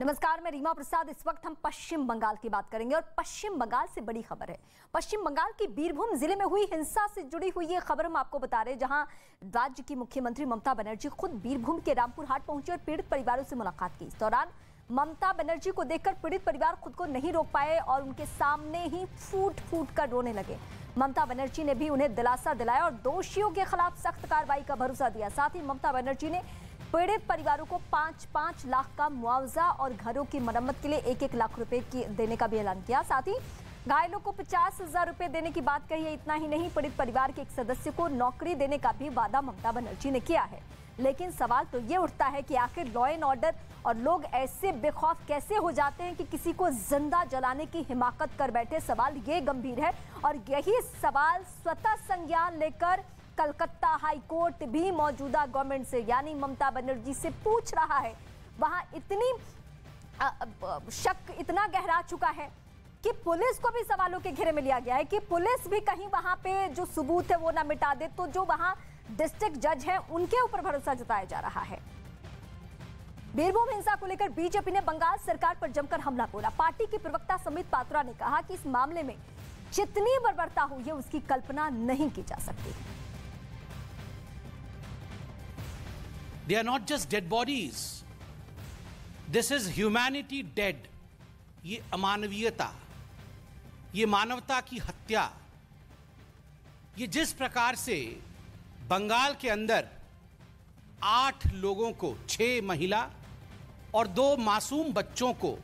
नमस्कार, मैं रीमा प्रसाद। इस वक्त हम पश्चिम बंगाल की बात करेंगे और पश्चिम बंगाल से बड़ी खबर है। पश्चिम बंगाल की बीरभूम जिले में हुई हिंसा से जुड़ी हुई ये खबर हम आपको बता रहे हैं, जहां राज्य की मुख्यमंत्री ममता बनर्जी खुद बीरभूम के रामपुर हाट पहुंची और पीड़ित परिवारों से मुलाकात की। इस दौरान ममता बनर्जी को देखकर पीड़ित परिवार खुद को नहीं रोक पाए और उनके सामने ही फूट फूट कर रोने लगे। ममता बनर्जी ने भी उन्हें दिलासा दिलाया और दोषियों के खिलाफ सख्त कार्रवाई का भरोसा दिया। साथ ही ममता बनर्जी ने पीड़ित परिवारों को 5-5 लाख का मुआवजा और घरों की मरम्मत के लिए 1-1 लाख रुपए देने का भी ऐलान किया। साथ ही घायलों को 50,000 रुपए देने की बात कही है। इतना ही नहीं, पीड़ित परिवार के एक सदस्य को नौकरी देने का भी वादा ममता बनर्जी ने किया है। लेकिन सवाल तो ये उठता है कि आखिर लॉ एंड ऑर्डर और लोग ऐसे बेखौफ कैसे हो जाते हैं कि किसी को जिंदा जलाने की हिमाकत कर बैठे। सवाल ये गंभीर है और यही सवाल स्वतः संज्ञान लेकर कलकत्ता हाई कोर्ट भी मौजूदा गवर्नमेंट से यानी ममता बनर्जी से पूछ रहा है। वहां इतनी शक इतना गहरा चुका है कि पुलिस को भी सवालों के घेरे में लिया गया है कि पुलिस भी कहीं वहां पे जो सबूत है वो ना मिटा दे। तो जो वहां डिस्ट्रिक्ट जज है उनके ऊपर भरोसा जताया जा रहा है। बीरभूम हिंसा को लेकर बीजेपी ने बंगाल सरकार पर जमकर हमला बोला। पार्टी की प्रवक्ता समित पात्रा ने कहा कि इस मामले में जितनी बर्बरता हुई है उसकी कल्पना नहीं की जा सकती। They are not just dead bodies. This is humanity dead. ये अमानवीयता, ये मानवता की हत्या, ये जिस प्रकार से बंगाल के अंदर 8 लोगों को, 6 महिला और 2 मासूम बच्चों को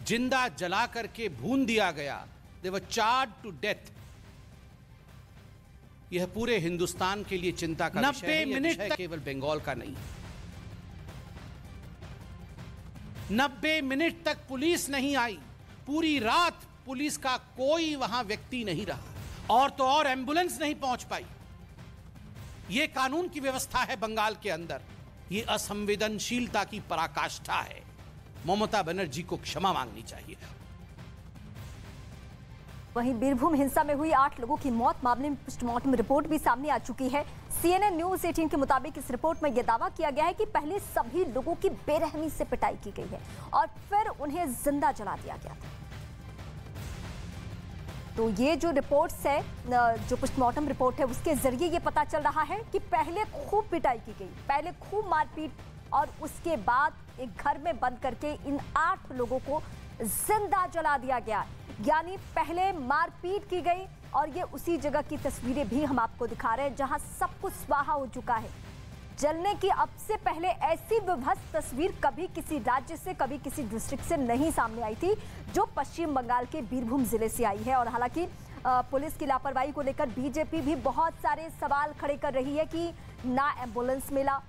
जिंदा जला करके भून दिया गया, they were charred to death. यह पूरे हिंदुस्तान के लिए चिंता का विषय है। 90 मिनट तक केवल बंगाल का नहीं। 90 मिनट तक पुलिस नहीं आई। पूरी रात पुलिस का कोई वहां व्यक्ति नहीं रहा और तो और एम्बुलेंस नहीं पहुंच पाई। यह कानून की व्यवस्था है बंगाल के अंदर। यह असंवेदनशीलता की पराकाष्ठा है। ममता बनर्जी को क्षमा मांगनी चाहिए। वहीं बीरभूम हिंसा में हुई 8 लोगों की मौत मामले में पोस्टमार्टम रिपोर्ट भी सामने आ चुकी है। CNN न्यूज 18 के मुताबिक इस रिपोर्ट में यह दावा किया गया है कि पहले सभी लोगों की बेरहमी से पिटाई की गई है और फिर उन्हें जिंदा जला दिया गया था। तो ये जो रिपोर्ट्स है, जो पोस्टमार्टम रिपोर्ट है, उसके जरिए ये पता चल रहा है कि पहले खूब पिटाई की गई, पहले खूब मारपीट और उसके बाद एक घर में बंद करके इन 8 लोगों को जिंदा जला दिया गया। यानी पहले मारपीट की गई और ये उसी जगह की तस्वीरें भी हम आपको दिखा रहे हैं जहां सब कुछ स्वाहा हो चुका है जलने की। अब से पहले ऐसी विभत्स तस्वीर कभी किसी राज्य से, कभी किसी डिस्ट्रिक्ट से नहीं सामने आई थी, जो पश्चिम बंगाल के बीरभूम जिले से आई है। और हालांकि पुलिस की लापरवाही को लेकर बीजेपी भी बहुत सारे सवाल खड़े कर रही है कि ना एम्बुलेंस मिला,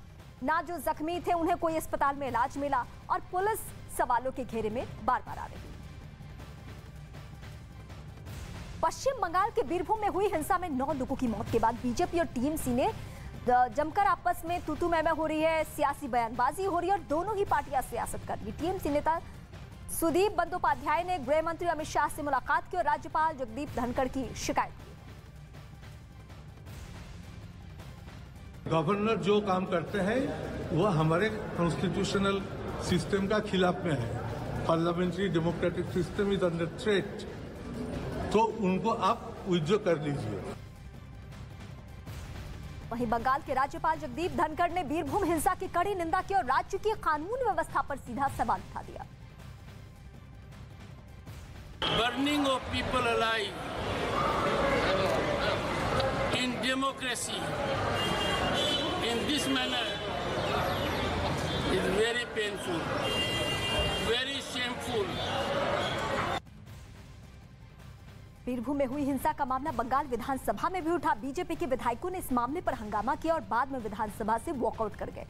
ना जो जख्मी थे उन्हें कोई अस्पताल में इलाज मिला और पुलिस सवालों के घेरे में बार बार आ रही है। पश्चिम बंगाल के बीरभूम में हुई हिंसा में 9 लोगों की मौत के बाद बीजेपी और टीएमसी ने जमकर आपस में तू-तू मैं-मैं हो रही है, सियासी बयानबाजी हो रही है और दोनों ही पार्टियां सियासत कर रही। टीएमसी नेता सुदीप बंदोपाध्याय ने गृह मंत्री अमित शाह से मुलाकात की और राज्यपाल जगदीप धनखड़ की शिकायत की। गवर्नर जो काम करते हैं वह हमारे कॉन्स्टिट्यूशनल सिस्टम का खिलाफ में है। Parliamentary democratic system is under threat, तो उनको आप विड्रॉ कर लीजिए। वहीं बंगाल के राज्यपाल जगदीप धनखड़ ने बीरभूम हिंसा की कड़ी निंदा की और राज्य की कानून व्यवस्था पर सीधा सवाल उठा दिया। Burning of people alive in democracy in this manner is very painful, very shameful. Birbhum में हुई हिंसा का मामला बंगाल विधानसभा में भी उठा। बीजेपी के विधायकों ने इस मामले पर हंगामा किया और बाद में विधानसभा से वॉकआउट कर गए।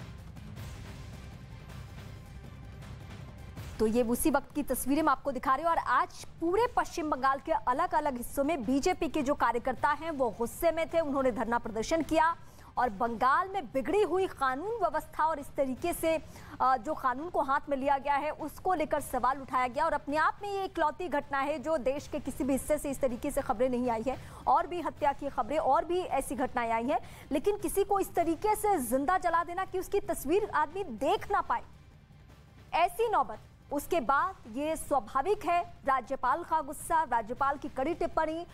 तो ये उसी वक्त की तस्वीरें हम आपको दिखा रहे हैं और आज पूरे पश्चिम बंगाल के अलग अलग हिस्सों में बीजेपी के जो कार्यकर्ता हैं वो गुस्से में थे। उन्होंने धरना प्रदर्शन किया और बंगाल में बिगड़ी हुई कानून व्यवस्था और इस तरीके से जो कानून को हाथ में लिया गया है उसको लेकर सवाल उठाया गया। और अपने आप में ये इकलौती घटना है जो देश के किसी भी हिस्से से इस तरीके से खबरें नहीं आई है। और भी हत्या की खबरें और भी ऐसी घटनाएं आई हैं, लेकिन किसी को इस तरीके से जिंदा जला देना कि उसकी तस्वीर आदमी देख ना पाए, ऐसी नौबत उसके बाद ये स्वाभाविक है, राज्यपाल का गुस्सा, राज्यपाल की कड़ी टिप्पणी,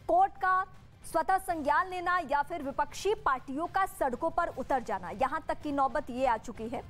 कोर्ट का स्वतः संज्ञान लेना या फिर विपक्षी पार्टियों का सड़कों पर उतर जाना, यहां तक की नौबत ये आ चुकी है